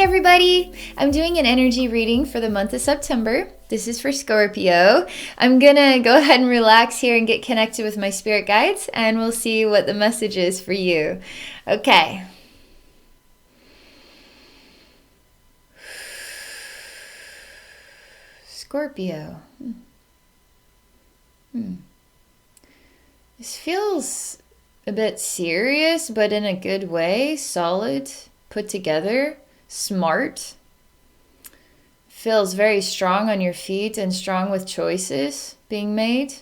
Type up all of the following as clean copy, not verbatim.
everybody! I'm doing an energy reading for the month of September. This is for Scorpio. I'm gonna go ahead and relax here and get connected with my spirit guides, and we'll see what the message is for you. Okay. Scorpio. This feels a bit serious, but in a good way. Solid, put together, smart. Feels very strong on your feet and strong with choices being made.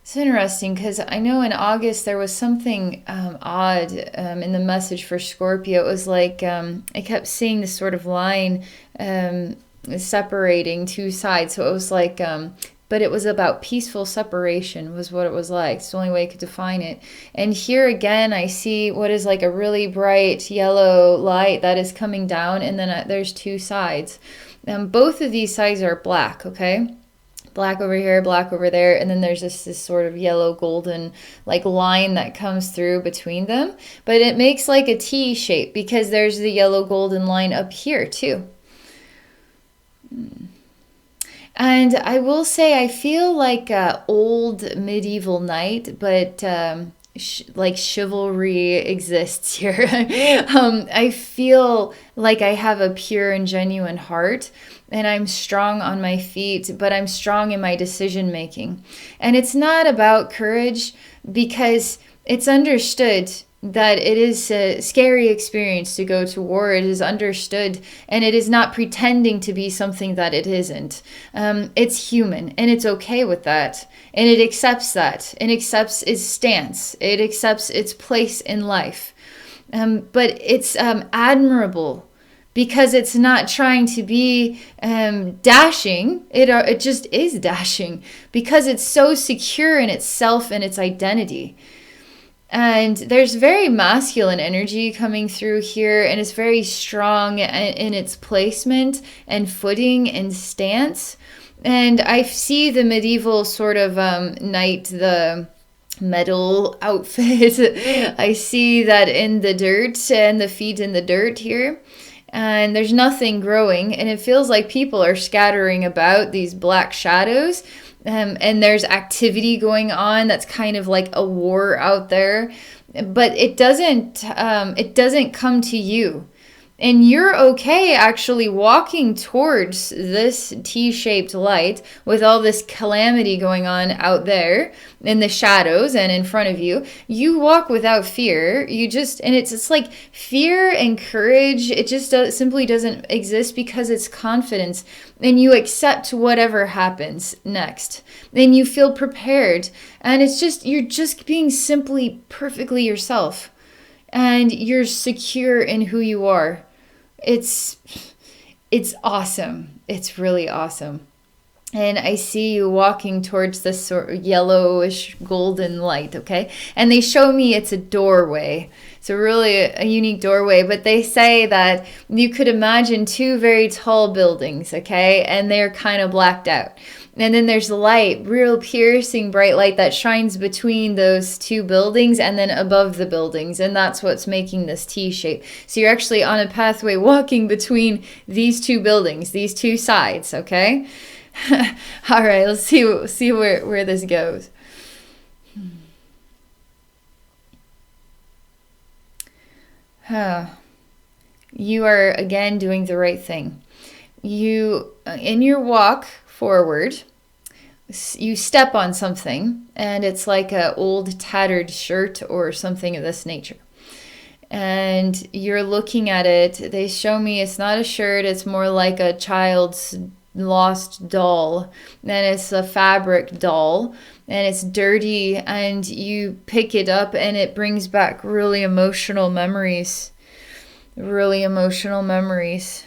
It's interesting because I know in August there was something odd in the message for Scorpio. It was like I kept seeing this sort of line separating two sides. So it was like, but it was about peaceful separation was what it was like. It's the only way I could define it. And here again, I see what is like a really bright yellow light that is coming down, and then there's two sides. Both of these sides are black, okay? Black over here, black over there, and then there's this sort of yellow golden like line that comes through between them. But it makes like a T shape because there's the yellow golden line up here too. And I will say I feel like a old medieval knight, but like chivalry exists here. I feel like I have a pure and genuine heart, and I'm strong on my feet, but I'm strong in my decision making. And it's not about courage because it's understood that it is a scary experience to go to war. It is understood, and it is not pretending to be something that it isn't. It's human, and it's okay with that. And it accepts that, and accepts its stance. It accepts its place in life. But it's admirable because it's not trying to be dashing. It just is dashing because it's so secure in itself and its identity. And there's very masculine energy coming through here, and it's very strong in its placement and footing and stance. And I see the medieval sort of knight, the metal outfit. I see that in the dirt and the feet in the dirt here. And there's nothing growing, and it feels like people are scattering about these black shadows. And there's activity going on that's kind of like a war out there, but it doesn't come to you. And you're okay actually walking towards this T-shaped light with all this calamity going on out there in the shadows and in front of you. You walk without fear. And it's like fear and courage. It just simply doesn't exist because it's confidence. And you accept whatever happens next. And you feel prepared. And you're just being simply perfectly yourself. And you're secure in who you are. It's awesome. It's really awesome. And I see you walking towards this sort of yellowish golden light, okay? And they show me it's a doorway. It's really a unique doorway, but they say that you could imagine two very tall buildings, okay? And they're kind of blacked out. And then there's light, real piercing bright light that shines between those two buildings and then above the buildings. And that's what's making this T shape. So you're actually on a pathway walking between these two buildings, these two sides, okay? All right, let's see where this goes. You are, again, doing the right thing. You, in your walk forward, you step on something, and it's like an old tattered shirt or something of this nature. And you're looking at it. They show me it's not a shirt. It's more like a child's lost doll. And it's a fabric doll. And it's dirty. And you pick it up, and it brings back really emotional memories. Really emotional memories.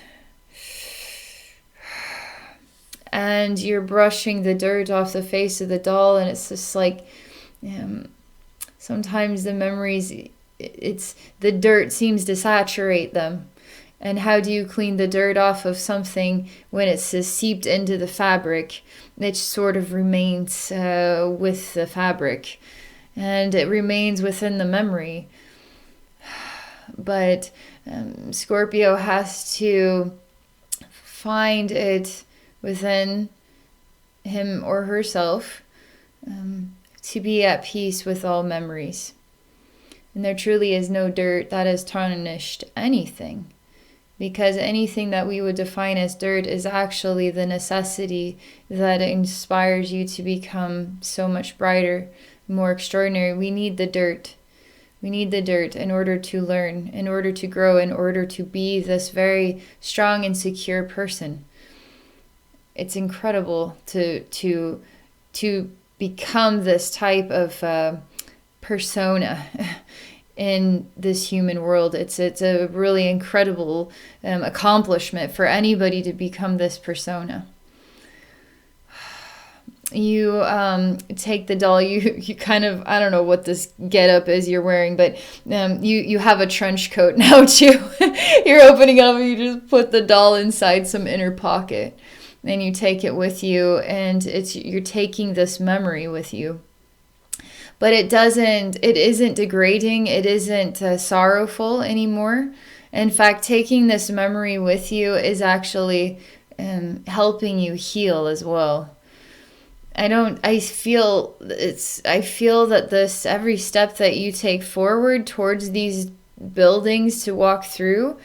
And you're brushing the dirt off the face of the doll, and it's just like sometimes the memories, the dirt seems to saturate them. And how do you clean the dirt off of something when it's seeped into the fabric? It sort of remains with the fabric, and it remains within the memory. but Scorpio has to find it within him or herself to be at peace with all memories. And there truly is no dirt that has tarnished anything, because anything that we would define as dirt is actually the necessity that inspires you to become so much brighter, more extraordinary. We need the dirt. We need the dirt in order to learn, in order to grow, in order to be this very strong and secure person. It's incredible to become this type of persona in this human world. It's a really incredible accomplishment for anybody to become this persona. You take the doll, you kind of, I don't know what this getup is you're wearing, but you have a trench coat now too. You're opening up and you just put the doll inside some inner pocket and you take it with you, and you're taking this memory with you. But it isn't degrading, it isn't sorrowful anymore. In fact, taking this memory with you is actually helping you heal as well. I feel that this, every step that you take forward towards these buildings to walk through,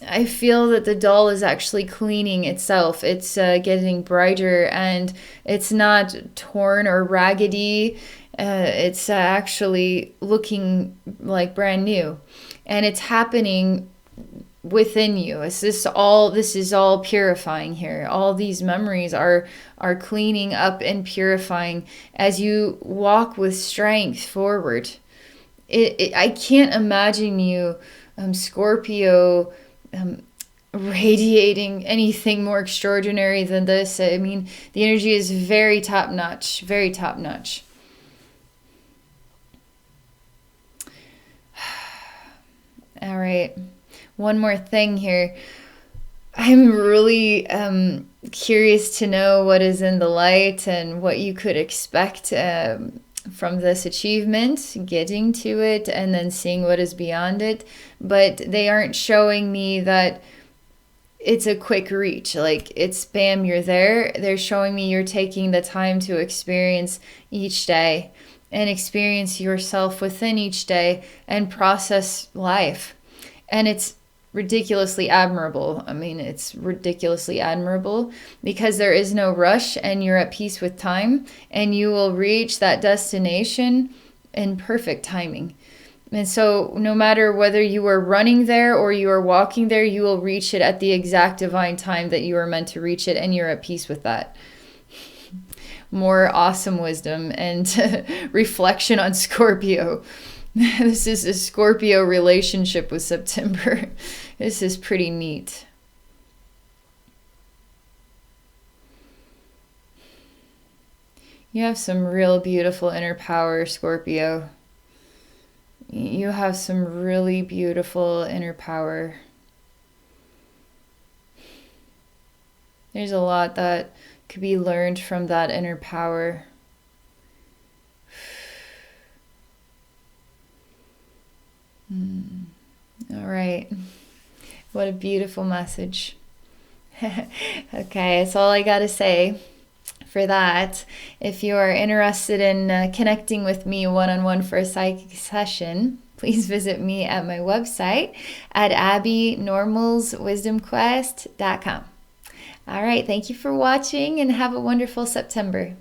I feel that the doll is actually cleaning itself. It's getting brighter, and it's not torn or raggedy. It's actually looking like brand new, and it's happening within you. This is all purifying here. All these memories are cleaning up and purifying as you walk with strength forward. I can't imagine you, Scorpio, radiating anything more extraordinary than this. I mean, the energy is very top notch, very top notch. All right, one more thing here. I'm really curious to know what is in the light and what you could expect from this achievement, getting to it, and then seeing what is beyond it. But they aren't showing me that it's a quick reach, like it's bam, you're there. They're showing me you're taking the time to experience each day and experience yourself within each day and process life. And it's ridiculously admirable. I mean, it's ridiculously admirable because there is no rush and you're at peace with time, and you will reach that destination in perfect timing. And so no matter whether you are running there or you are walking there, you will reach it at the exact divine time that you are meant to reach it, and you're at peace with that. More awesome wisdom and reflection on Scorpio. This is a Scorpio relationship with September. This is pretty neat. You have some real beautiful inner power, Scorpio. You have some really beautiful inner power. There's a lot that could be learned from that inner power. All right. What a beautiful message. Okay, that's all I got to say for that. If you are interested in connecting with me one-on-one for a psychic session, please visit me at my website at abbeynormalswisdomquest.com. All right, thank you for watching and have a wonderful September.